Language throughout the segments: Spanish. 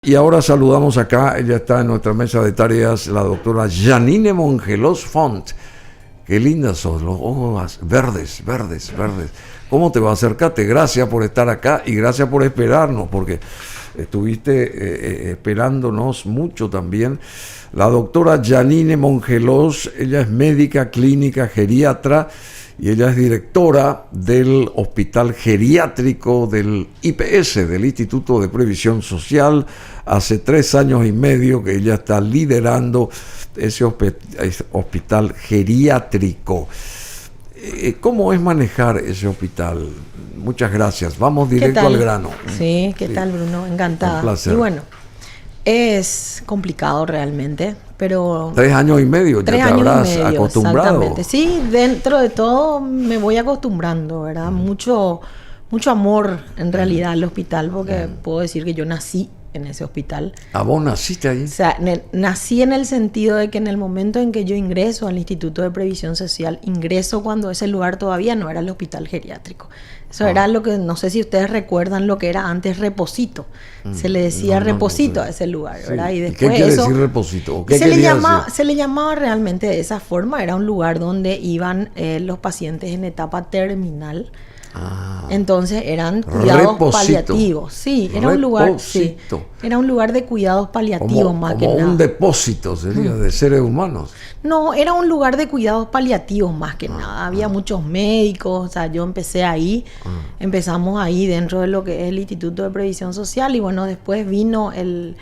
Y ahora saludamos acá, ella está en nuestra mesa de tareas, la doctora Janine Mongelos Font. Qué lindas son los ojos verdes, verdes, verdes. ¿Cómo te va? Acércate, gracias por estar acá y gracias por esperarnos, porque estuviste esperándonos mucho también. La doctora Janine Mongelos, ella es médica clínica geriatra y ella es directora del Hospital Geriátrico del IPS, del Instituto de Previsión Social. Hace 3 años y medio que ella está liderando ese hospital geriátrico. ¿Cómo es manejar ese hospital? Muchas gracias. Vamos directo al grano. Sí, ¿qué tal, Bruno? Encantada. Un placer. Y bueno, es complicado realmente, pero... 3 años y medio, ya te habrás acostumbrado. Exactamente. Sí, dentro de todo me voy acostumbrando, ¿verdad? Mucho amor en realidad al hospital, porque puedo decir que yo nací en ese hospital. ¿Ah, vos naciste ahí? O sea, nací en el sentido de que en el momento en que yo ingreso al Instituto de Previsión Social, ingreso cuando ese lugar todavía no era el hospital geriátrico. Eso era lo que, no sé si ustedes recuerdan lo que era antes Reposito. Se le decía Reposito a ese lugar, ¿verdad? Sí. Y después ¿Qué quiere decir Reposito? ¿O qué se le llamaba realmente de esa forma. Era un lugar donde iban los pacientes en etapa terminal. Entonces eran cuidados paliativos. Sí, era un lugar, sí, era un lugar de cuidados paliativos más que nada. Como un depósito sería de seres humanos. No, era un lugar de cuidados paliativos más que nada. Había muchos médicos, o sea, yo empecé ahí, empezamos ahí dentro de lo que es el Instituto de Previsión Social y bueno, después vino el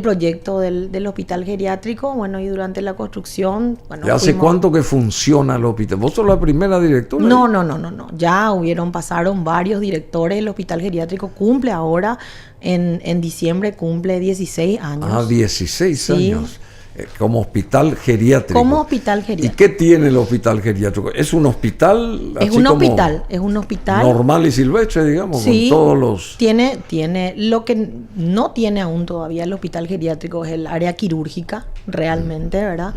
proyecto del hospital geriátrico, bueno, y durante la construcción, bueno... ¿Ya hace cuánto que funciona el hospital? ¿Vos sos la primera directora? No. Ya pasaron varios directores. El hospital geriátrico cumple ahora, en diciembre cumple 16 años. 16 años. Como hospital geriátrico. Como hospital geriátrico. ¿Y qué tiene el hospital geriátrico? ¿Es un hospital? Es un hospital. Normal y silvestre, digamos, sí, con todos los... Tiene, lo que no tiene aún todavía el hospital geriátrico es el área quirúrgica, realmente, ¿verdad?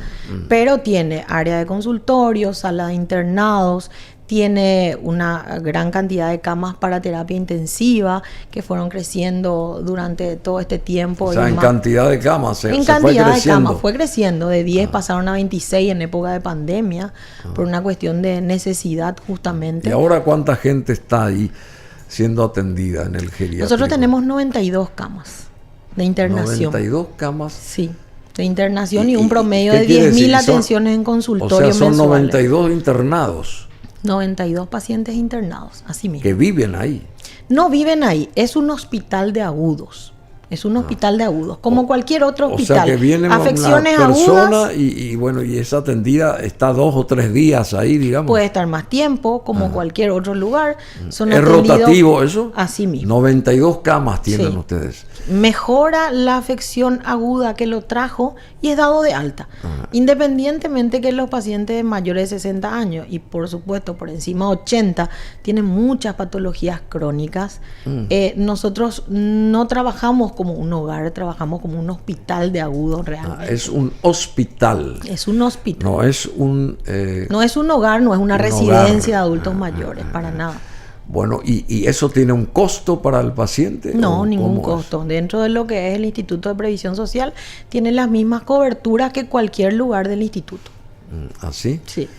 Pero tiene área de consultorio, sala de internados, tiene una gran cantidad de camas para terapia intensiva que fueron creciendo durante todo este tiempo. O sea, en cantidad de camas se fue creciendo. En cantidad de camas fue creciendo. De 10 pasaron a 26 en época de pandemia por una cuestión de necesidad justamente. ¿Y ahora cuánta gente está ahí siendo atendida en el geriátrico? Nosotros tenemos 92 camas de internación. 92 camas. Sí, de internación y un promedio de 10.000 atenciones en consultorio mensuales. O sea, son 92 internados. 92 pacientes internados, así mismo. Que viven ahí. No viven ahí, es un hospital de agudos. Es un hospital de agudos, como cualquier otro hospital. O sea, que viene afecciones una persona agudas, y bueno, y es atendida, está 2 o 3 días ahí, digamos. Puede estar más tiempo, como cualquier otro lugar. Son ¿Es rotativo eso? Así mismo. 92 camas tienen ustedes. Mejora la afección aguda que lo trajo y es dado de alta. Independientemente que los pacientes mayores de 60 años y por supuesto por encima de 80 tienen muchas patologías crónicas. Nosotros no trabajamos como un hogar, trabajamos como un hospital de agudos realmente. Es un hospital. Es un hospital. No es un... no es un hogar, no es una residencia de adultos mayores, para nada. Bueno, ¿y eso tiene un costo para el paciente? No, ningún costo. Dentro de lo que es el Instituto de Previsión Social, tiene las mismas coberturas que cualquier lugar del instituto. ¿Así? Sí.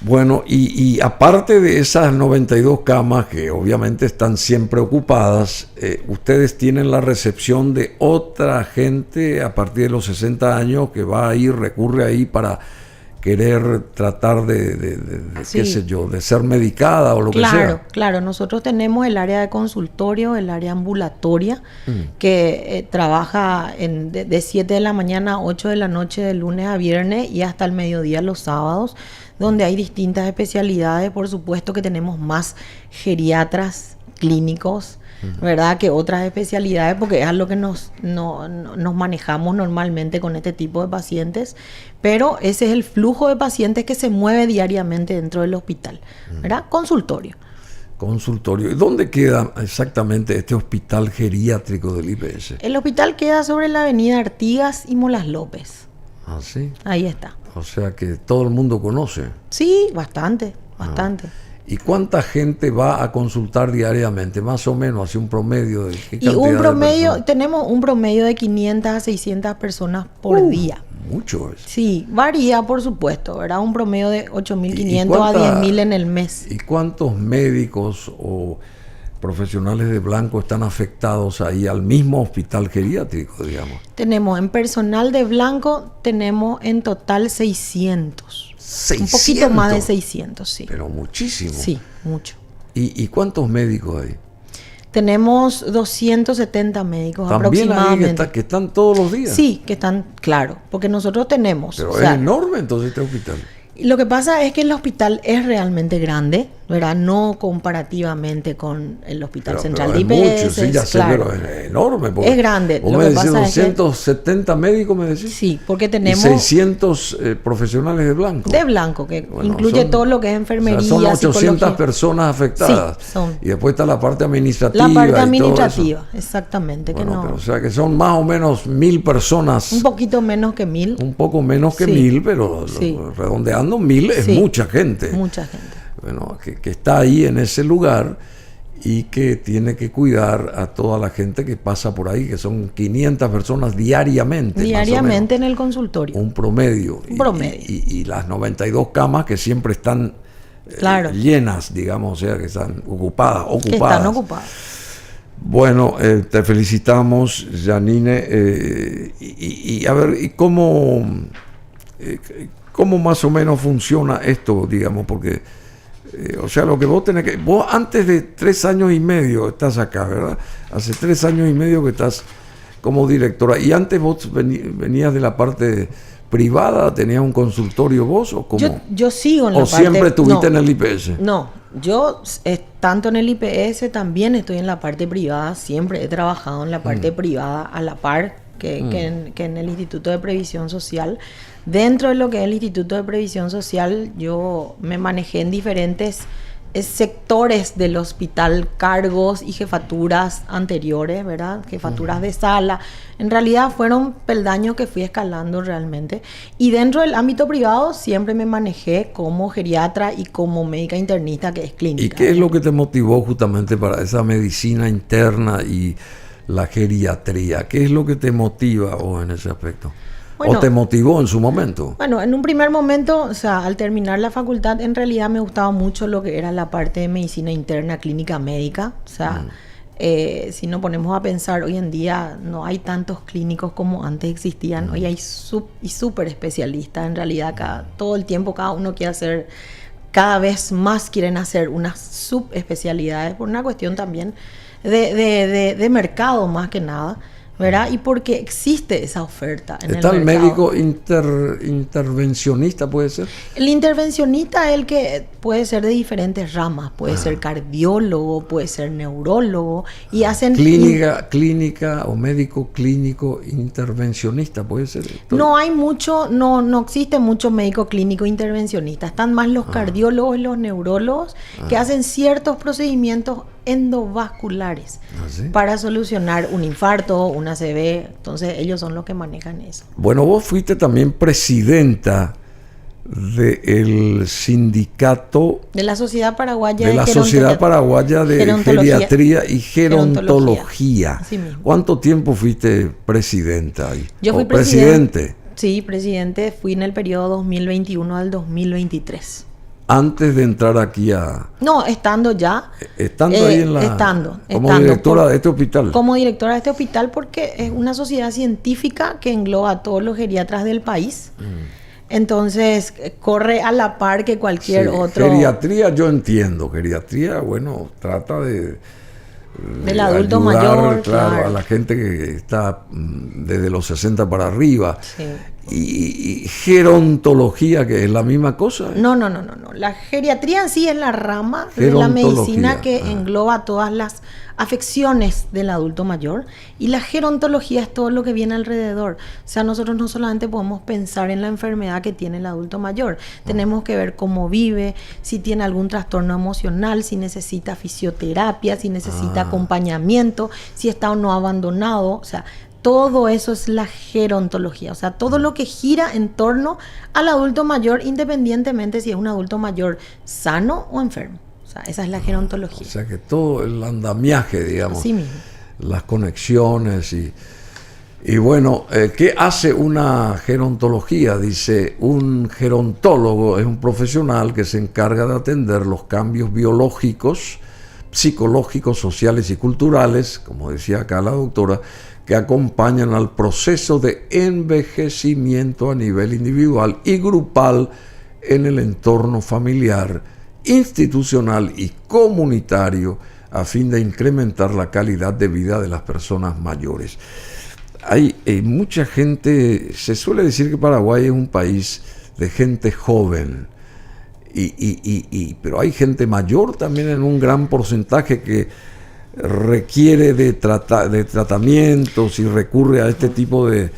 Bueno, y aparte de esas 92 camas que obviamente están siempre ocupadas, ustedes tienen la recepción de otra gente a partir de los 60 años que va ahí, recurre ahí para querer tratar de qué sé yo, de ser medicada o lo que sea. Claro, nosotros tenemos el área de consultorio, el área ambulatoria, que trabaja de 7 de la mañana a 8 de la noche de lunes a viernes y hasta el mediodía los sábados, donde hay distintas especialidades. Por supuesto que tenemos más geriatras clínicos, ¿verdad?, que otras especialidades, porque es a lo que nos manejamos normalmente con este tipo de pacientes, pero ese es el flujo de pacientes que se mueve diariamente dentro del hospital, ¿verdad? Consultorio. ¿Y dónde queda exactamente este hospital geriátrico del IPS? El hospital queda sobre la avenida Artigas y Molas López. ¿Ah, sí? Ahí está. O sea que todo el mundo conoce. Sí, bastante. ¿Y cuánta gente va a consultar diariamente? Más o menos, hace un promedio de qué Y cantidad un de promedio, personas? tenemos un promedio de 500 a 600 personas por día. Mucho es. Sí, varía por supuesto, ¿verdad? Un promedio de ¿Y 8.500 a cuánta- 10.000 en el mes. ¿Y cuántos médicos o profesionales de blanco están afectados ahí al mismo hospital geriátrico, digamos? Tenemos en personal de blanco, tenemos en total 600. Un poquito más de 600, sí. Pero muchísimo. Sí, mucho. ¿Y cuántos médicos hay? Tenemos 270 médicos También ahí aproximadamente. que están todos los días. Sí, que están, claro, porque nosotros tenemos. Pero o sea, es enorme entonces este hospital. lo que pasa es que el hospital es realmente grande, ¿verdad? No comparativamente con el Hospital Central de es IPS. mucho, sí, ya sé, claro. pero es enorme. porque Es grande. Vos Lo me que decís pasa es que- 270 médicos, me decís. Sí, porque Y tenemos 600 profesionales de blanco. de blanco, que Bueno, incluye son- todo lo que es O enfermería, sea, son 800 psicología. personas afectadas. Sí, son. Y después está la parte administrativa. La parte y todo administrativa, eso. exactamente, que Bueno, no. pero, o sea que son más o menos 1000 personas. Un poquito menos que 1.000. Un poco menos que Sí. 1000, pero Sí. redondeando 1000 es Sí. mucha gente. Mucha gente. Bueno, que está ahí en ese lugar y que tiene que cuidar a toda la gente que pasa por ahí, que son 500 personas diariamente. Diariamente en el consultorio. Un promedio. Un promedio. Y las 92 camas que siempre están Claro. llenas, digamos, o sea, que están ocupadas. Que están ocupados. Bueno, te felicitamos, Janine. Y a ver, ¿y cómo más o menos funciona esto, digamos? Porque, o sea, lo que vos tenés que... Vos antes de 3 años y medio estás acá, ¿verdad? Hace 3 años y medio que estás como directora. ¿Y antes vos venías de la parte privada? ¿Tenías un consultorio vos o cómo? Yo sigo en la ¿O parte... siempre estuviste no, en el IPS? No, yo tanto en el IPS también estoy en la parte privada, siempre he trabajado en la parte privada a la par que en el Instituto de Previsión Social. Dentro de lo que es el Instituto de Previsión Social, yo me manejé en diferentes sectores del hospital, cargos y jefaturas anteriores, ¿verdad? Jefaturas de sala. En realidad fueron peldaños que fui escalando realmente. Y dentro del ámbito privado siempre me manejé como geriatra y como médica internista, que es clínica. ¿Y qué es lo que te motivó justamente para esa medicina interna y la geriatría? ¿Qué es lo que te motiva vos en ese aspecto? Bueno, ¿O te motivó en su momento? Bueno, en un primer momento, o sea, al terminar la facultad, en realidad me gustaba mucho lo que era la parte de medicina interna, clínica médica. O sea, si nos ponemos a pensar, hoy en día no hay tantos clínicos como antes existían. Hoy hay súper especialistas. En realidad, todo el tiempo cada uno quiere hacer, cada vez más quieren hacer unas subespecialidades por una cuestión también de mercado más que nada, ¿verdad? Y porque existe esa oferta en ¿Está el mercado. médico intervencionista, puede ser? El intervencionista es el que puede ser de diferentes ramas, puede ser cardiólogo, puede ser neurólogo, y hacen... Clínica o médico clínico intervencionista, puede ser. No hay mucho, no existe mucho médico clínico intervencionista. Están más los cardiólogos y los neurólogos que hacen ciertos procedimientos endovasculares ¿Sí? para solucionar un infarto, una ACV. Entonces ellos son los que manejan eso. Bueno, vos fuiste también presidenta del sindicato De la Sociedad Paraguaya de la Sociedad Paraguaya de Geriatría y Gerontología. Así mismo. ¿Cuánto tiempo fuiste presidenta ahí? Yo fui ¿O presidente? Sí, presidente. Fui en el periodo 2021 al 2023. Antes de entrar aquí No, estando ya. Estando ahí en la... Estando. directora de este hospital. Como directora de este hospital, porque es una sociedad científica que engloba a todos los geriatras del país. Entonces, corre a la par que cualquier Sí, otro... Geriatría yo entiendo. Geriatría, bueno, trata de del adulto ayudar, mayor, claro, a la gente que está desde los 60 para arriba. Sí. Y gerontología, que es la misma cosa. No. La geriatría en sí es la rama de la medicina que engloba todas las afecciones del adulto mayor, y la gerontología es todo lo que viene alrededor. O sea, nosotros no solamente podemos pensar en la enfermedad que tiene el adulto mayor, tenemos que ver cómo vive, si tiene algún trastorno emocional, si necesita fisioterapia, si necesita acompañamiento, si está o no abandonado. O sea, todo eso es la gerontología, o sea, todo lo que gira en torno al adulto mayor, independientemente si es un adulto mayor sano o enfermo. sea, esa es la gerontología. O sea que todo el andamiaje, digamos, Así mismo. las conexiones y bueno, ¿qué hace una gerontología? Dice, un gerontólogo es un profesional que se encarga de atender los cambios biológicos, psicológicos, sociales y culturales, como decía acá la doctora, que acompañan al proceso de envejecimiento a nivel individual y grupal en el entorno familiar, institucional y comunitario, a fin de incrementar la calidad de vida de las personas mayores. Hay mucha gente, se suele decir que Paraguay es un país de gente joven, pero hay gente mayor también en un gran porcentaje que requiere de tratamientos y recurre a este tipo de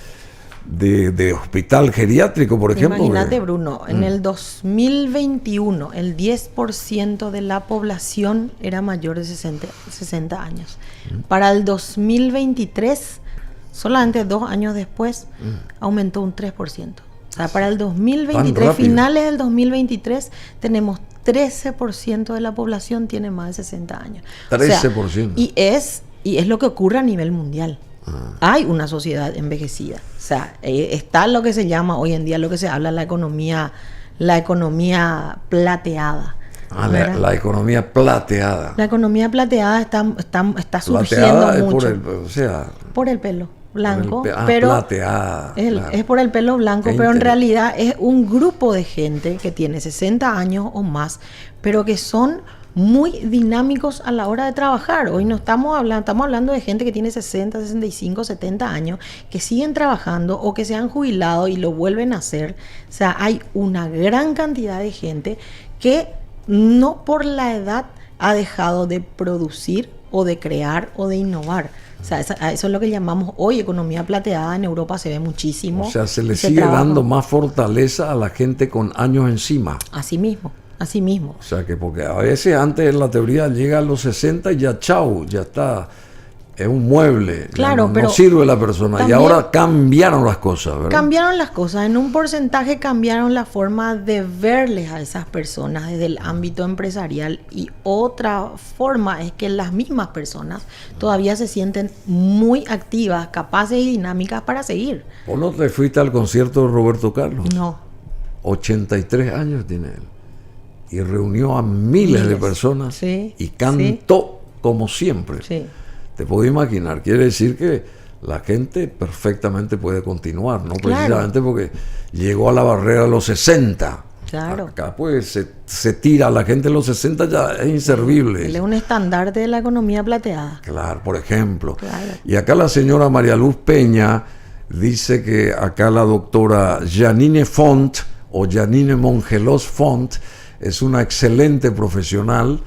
hospital geriátrico, por ejemplo. Imagínate, Bruno, en el 2021 el 10% de la población era mayor de 60 años. Para el 2023, solamente 2 años después, aumentó un 3%. O sea, para el 2023, finales del 2023, tenemos 13% de la población tiene más de 60 años. 13%. O sea, y es lo que ocurre a nivel mundial. Hay una sociedad envejecida. O sea, está lo que se llama hoy en día, lo que se habla, la economía plateada. La economía plateada. La economía plateada está surgiendo plateada mucho. Por el pelo blanco, plateada, claro. Es por el pelo blanco, pero en realidad es un grupo de gente que tiene 60 años o más, pero que son muy dinámicos a la hora de trabajar. Hoy no estamos hablando de gente que tiene 60, 65, 70 años, que siguen trabajando o que se han jubilado y lo vuelven a hacer. O sea, hay una gran cantidad de gente que no por la edad ha dejado de producir o de crear o de innovar. O sea, eso es lo que llamamos hoy economía plateada. En Europa se ve muchísimo. O sea, se le sigue dando más fortaleza a la gente con años encima. Así mismo. O sea, que porque a veces antes en la teoría llega a los 60 y ya chau, ya está. Es un mueble. Claro, no sirve la persona. Y ahora cambiaron las cosas, ¿verdad? Cambiaron las cosas. En un porcentaje cambiaron la forma de verles a esas personas desde el ámbito empresarial. Y otra forma es que las mismas personas todavía se sienten muy activas, capaces y dinámicas para seguir. ¿Vos no te fuiste al concierto de Roberto Carlos? No. 83 años tiene él. Y reunió a miles de personas, sí, y cantó como siempre. Sí. Te puedo imaginar, quiere decir que la gente perfectamente puede continuar, ¿no? Claro. Precisamente porque llegó a la barrera de los 60. Claro. Acá pues se tira, la gente de los 60 ya es inservible. Él es un estandarte de la economía plateada. Claro, por ejemplo. Claro. Y acá la señora María Luz Peña dice que acá la doctora Janine Font o Janine Mongelos Font es una excelente profesional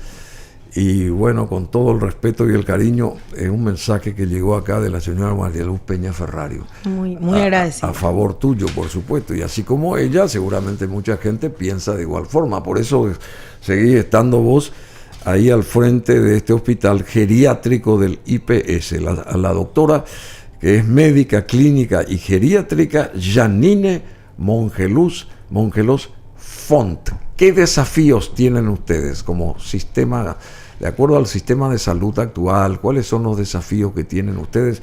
y bueno, con todo el respeto y el cariño, es un mensaje que llegó acá de la señora María Luz Peña Ferrario. Muy agradecida. A favor tuyo, por supuesto, y así como ella, seguramente mucha gente piensa de igual forma. Por eso seguís estando vos ahí al frente de este hospital geriátrico del IPS. La doctora, que es médica clínica y geriátrica, Janine Mongelos Font. ¿Qué desafíos tienen ustedes como sistema, de acuerdo al sistema de salud actual? ¿Cuáles son los desafíos que tienen ustedes,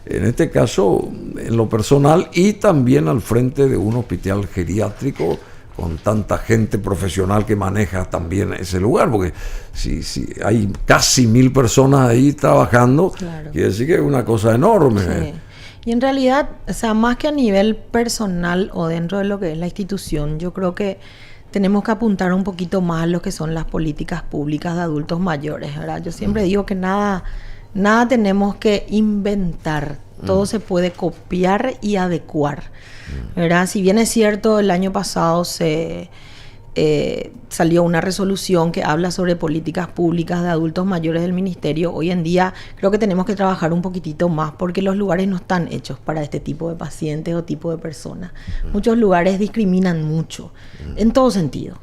en este caso, en lo personal y también al frente de un hospital geriátrico con tanta gente profesional que maneja también ese lugar? Porque si hay casi 1000 personas ahí trabajando, claro, quiere decir que es una cosa enorme. Sí. Y en realidad, o sea, más que a nivel personal o dentro de lo que es la institución, yo creo que tenemos que apuntar un poquito más a lo que son las políticas públicas de adultos mayores, ¿verdad? Yo siempre digo que nada tenemos que inventar, todo se puede copiar y adecuar, ¿verdad? Si bien es cierto, el año pasado salió una resolución que habla sobre políticas públicas de adultos mayores del ministerio. Hoy en día creo que tenemos que trabajar un poquitito más porque los lugares no están hechos para este tipo de pacientes o tipo de personas. Muchos lugares discriminan mucho, en todo sentido,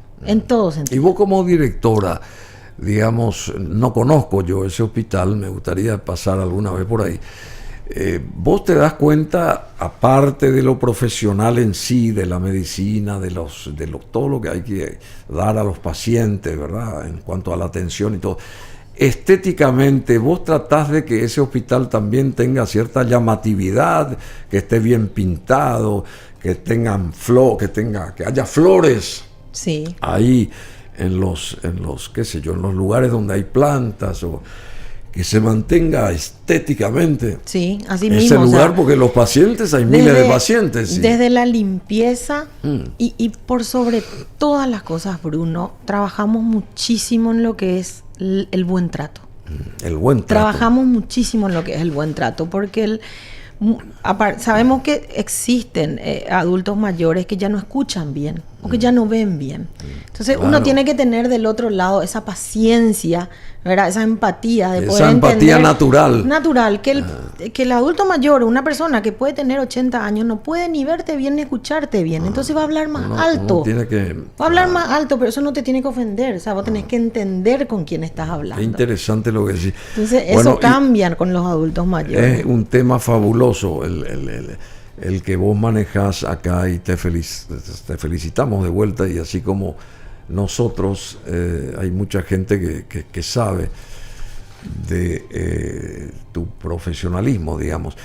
Y vos como directora, digamos, no conozco yo ese hospital, me gustaría pasar alguna vez por ahí. vos te das cuenta, aparte de lo profesional en sí, de la medicina, todo lo que hay que dar a los pacientes, ¿verdad? En cuanto a la atención y todo. Estéticamente, vos tratás de que ese hospital también tenga cierta llamatividad, que esté bien pintado, que tengan que haya flores. Sí. Ahí en los, qué sé yo, en los lugares donde hay plantas, o que se mantenga estéticamente Sí, así ese mismo. lugar, O sea, porque los pacientes, hay miles de pacientes. Sí. Desde la limpieza y por sobre todas las cosas, Bruno, trabajamos muchísimo en lo que es el buen trato. El buen trato. Trabajamos muchísimo en lo que es el buen trato, porque sabemos que existen adultos mayores que ya no escuchan bien o que ya no ven bien. Entonces Claro. uno tiene que tener del otro lado esa paciencia, ¿verdad? Esa empatía de Esa poder empatía entender, natural. natural, que el adulto mayor, una persona que puede tener 80 años, no puede ni verte bien ni escucharte bien. Entonces va a hablar más alto. Uno tiene que, Va a hablar más alto, pero eso no te tiene que ofender. O sea, vos tenés que entender con quién estás hablando. es interesante lo que decís. Entonces, Bueno, eso cambia con los adultos mayores. es un tema fabuloso el que vos manejás acá, y te felicitamos de vuelta, y así como nosotros, hay mucha gente que sabe de tu profesionalismo, digamos.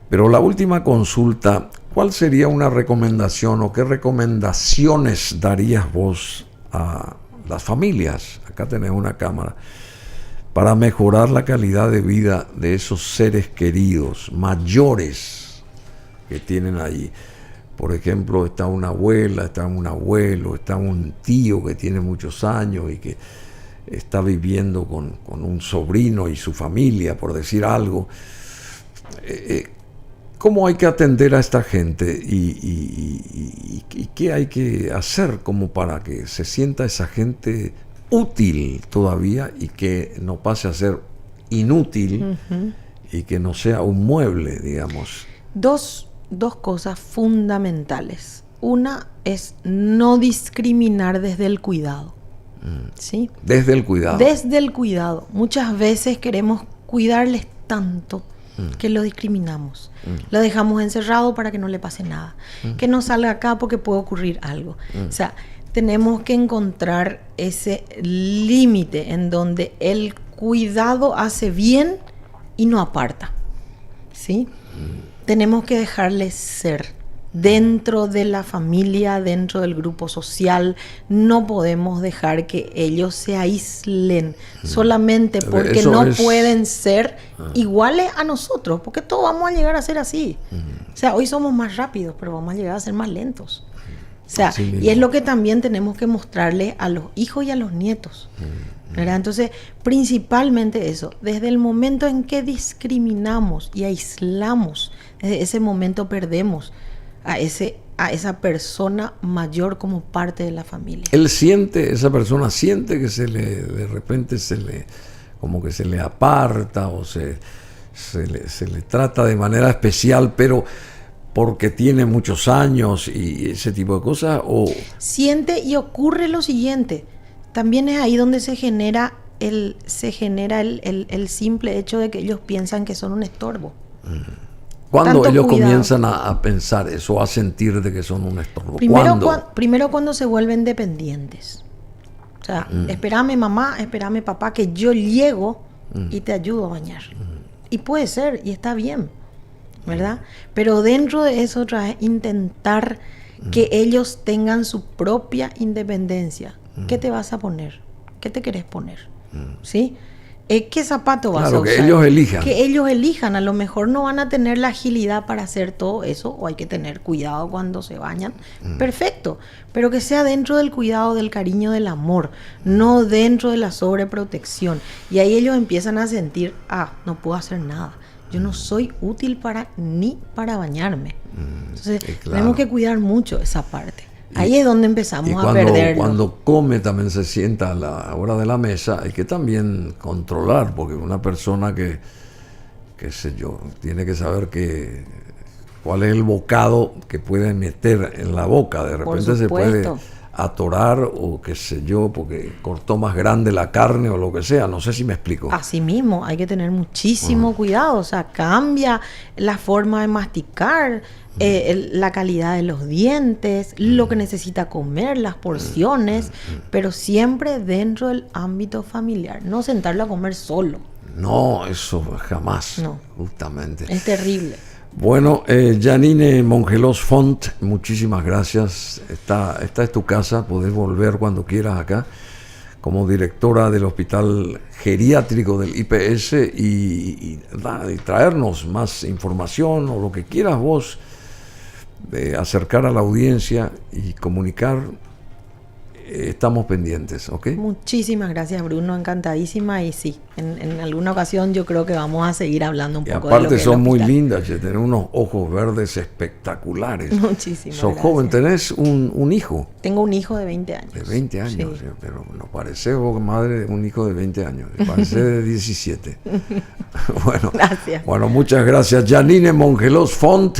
Pero la última consulta, ¿cuál sería una recomendación o qué recomendaciones darías vos a las familias? Acá tenés una cámara, para mejorar la calidad de vida de esos seres queridos mayores que tienen ahí. Por ejemplo, está una abuela, está un abuelo, está un tío que tiene muchos años y que está viviendo con un sobrino y su familia, por decir algo. ¿Cómo hay que atender a esta gente y qué hay que hacer como para que se sienta esa gente útil todavía y que no pase a ser inútil y que no sea un mueble, digamos? Dos cosas fundamentales. Una es no discriminar desde el cuidado. ¿Sí? Desde el cuidado. Desde el cuidado. Muchas veces queremos cuidarles tanto que lo discriminamos. Lo dejamos encerrado para que no le pase nada. Que no salga acá porque puede ocurrir algo. O sea, tenemos que encontrar ese límite en donde el cuidado hace bien y no aparta. ¿Sí? Tenemos que dejarles ser dentro de la familia, dentro del grupo social. No podemos dejar que ellos se aíslen solamente porque no pueden ser iguales a nosotros, porque todos vamos a llegar a ser así. O sea, hoy somos más rápidos, pero vamos a llegar a ser más lentos. O sea, y es lo que también tenemos que mostrarle a los hijos y a los nietos, ¿verdad? Entonces, principalmente eso, desde el momento en que discriminamos y aislamos, desde ese momento perdemos a esa persona mayor como parte de la familia. Esa persona siente que de repente como que se le aparta o se le trata de manera especial, pero porque tiene muchos años y ese tipo de cosas, o siente, y ocurre lo siguiente. También es ahí donde se genera el simple hecho de que ellos piensan que son un estorbo. ¿Cuándo ellos cuidado. comienzan a pensar eso, a sentir de que son un estorbo? Primero cuando se vuelven dependientes. O sea, espérame mamá, espérame papá, que yo llego y te ayudo a bañar. Y puede ser, y está bien, ¿verdad? Pero dentro de eso otra vez intentar que ellos tengan su propia independencia. ¿Qué te vas a poner? ¿Qué te querés poner? ¿Sí? ¿Qué zapato vas a usar? Que ellos elijan. Que ellos elijan. A lo mejor no van a tener la agilidad para hacer todo eso, o hay que tener cuidado cuando se bañan. Perfecto. Pero que sea dentro del cuidado, del cariño, del amor, no dentro de la sobreprotección. Y ahí ellos empiezan a sentir, no puedo hacer nada. Yo no soy útil ni para bañarme. Entonces, tenemos que cuidar mucho esa parte. Ahí es donde empezamos a perderlo. Cuando come también se sienta a la hora de la mesa, hay que también controlar, porque una persona que qué sé yo, tiene que saber que cuál es el bocado que puede meter en la boca. De repente se puede atorar o qué sé yo, porque cortó más grande la carne o lo que sea. No sé si me explico. Así mismo, hay que tener muchísimo cuidado. O sea, cambia la forma de masticar, la calidad de los dientes, lo que necesita comer, las porciones, pero siempre dentro del ámbito familiar. No sentarlo a comer solo. No, eso jamás. No. Justamente. Es terrible. Bueno, Janine Mongelos Font, muchísimas gracias. Esta es tu casa, podés volver cuando quieras acá como directora del Hospital Geriátrico del IPS y traernos más información o lo que quieras vos, de acercar a la audiencia y comunicar. Estamos pendientes, ¿ok? Muchísimas gracias, Bruno, encantadísima. Y sí, en alguna ocasión yo creo que vamos a seguir hablando un poco de lo que aparte son muy hospital. lindas, tienen unos ojos verdes espectaculares. Muchísimas Sos gracias. joven, tenés un hijo. Tengo un hijo de 20 años. De 20 años, Sí. pero no parece vos madre de un hijo de 20 años, parece de 17. Bueno, Gracias. bueno, muchas gracias. Janine Mongelos Font,